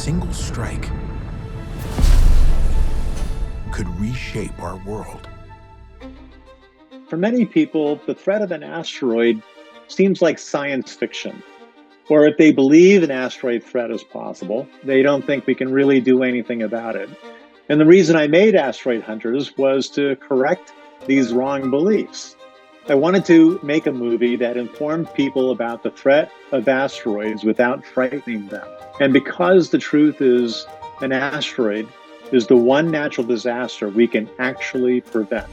single strike could reshape our world. For many people, the threat of an asteroid seems like science fiction. Or if they believe an asteroid threat is possible, they don't think we can really do anything about it. And the reason I made Asteroid Hunters was to correct these wrong beliefs. I wanted to make a movie that informed people about the threat of asteroids without frightening them. And because the truth is an asteroid is the one natural disaster we can actually prevent.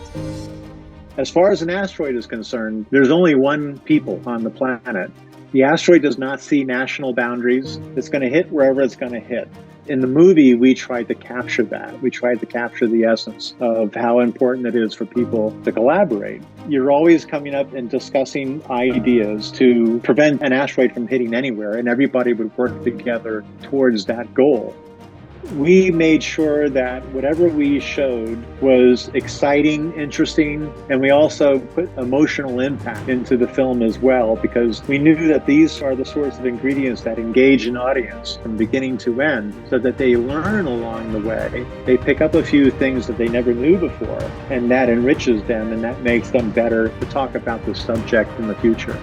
As far as an asteroid is concerned, there's only one people on the planet. The asteroid does not see national boundaries. It's going to hit wherever it's going to hit. In the movie, we tried to capture that. We tried to capture the essence of how important it is for people to collaborate. You're always coming up and discussing ideas to prevent an asteroid from hitting anywhere, and everybody would work together towards that goal. We made sure that whatever we showed was exciting, interesting, and we also put emotional impact into the film as well, because we knew that these are the sorts of ingredients that engage an audience from beginning to end, so that they learn along the way. They pick up a few things that they never knew before, and that enriches them, and that makes them better to talk about the subject in the future.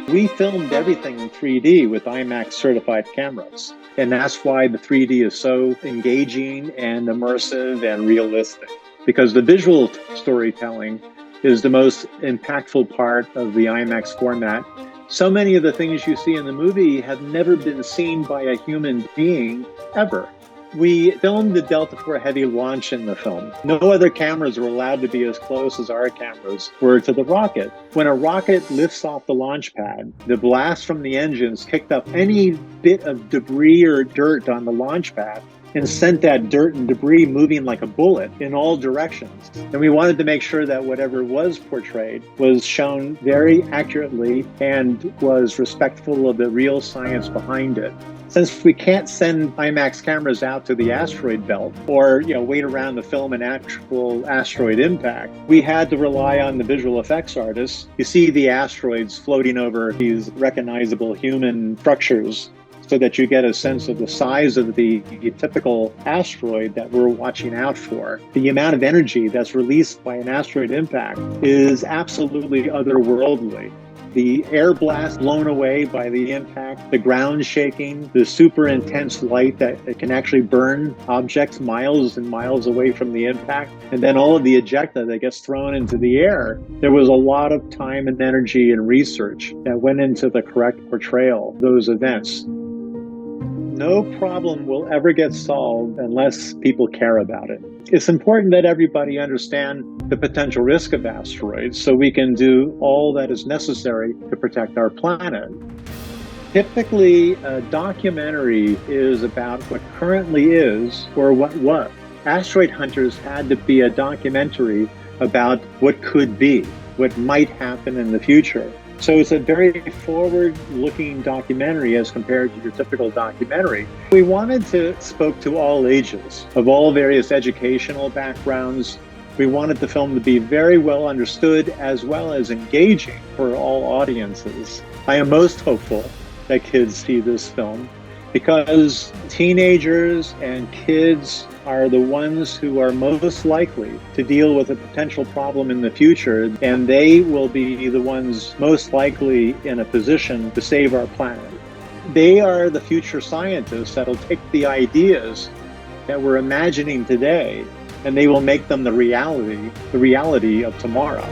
We filmed everything in 3D with IMAX certified cameras. And that's why the 3D is so engaging and immersive and realistic. Because the visual storytelling is the most impactful part of the IMAX format. So many of the things you see in the movie have never been seen by a human being ever. We filmed the Delta IV Heavy launch in the film. No other cameras were allowed to be as close as our cameras were to the rocket. When a rocket lifts off the launch pad, the blast from the engines kicked up any bit of debris or dirt on the launch pad and sent that dirt and debris moving like a bullet in all directions. And we wanted to make sure that whatever was portrayed was shown very accurately and was respectful of the real science behind it. Since we can't send IMAX cameras out to the asteroid belt or, wait around to film an actual asteroid impact, we had to rely on the visual effects artists. You see the asteroids floating over these recognizable human structures so that you get a sense of the size of the typical asteroid that we're watching out for. The amount of energy that's released by an asteroid impact is absolutely otherworldly. The air blast blown away by the impact, the ground shaking, the super intense light that it can actually burn objects miles and miles away from the impact, and then all of the ejecta that gets thrown into the air. There was a lot of time and energy and research that went into the correct portrayal of those events. No problem will ever get solved unless people care about it. It's important that everybody understand the potential risk of asteroids so we can do all that is necessary to protect our planet. Typically, a documentary is about what currently is or what was. Asteroid Hunters had to be a documentary about what could be, what might happen in the future. So it's a very forward-looking documentary as compared to your typical documentary. We wanted to spoke to all ages, of all various educational backgrounds. We wanted the film to be very well understood as well as engaging for all audiences. I am most hopeful that kids see this film because teenagers and kids are the ones who are most likely to deal with a potential problem in the future, and they will be the ones most likely in a position to save our planet. They are the future scientists that will take the ideas that we're imagining today, and they will make them the reality of tomorrow.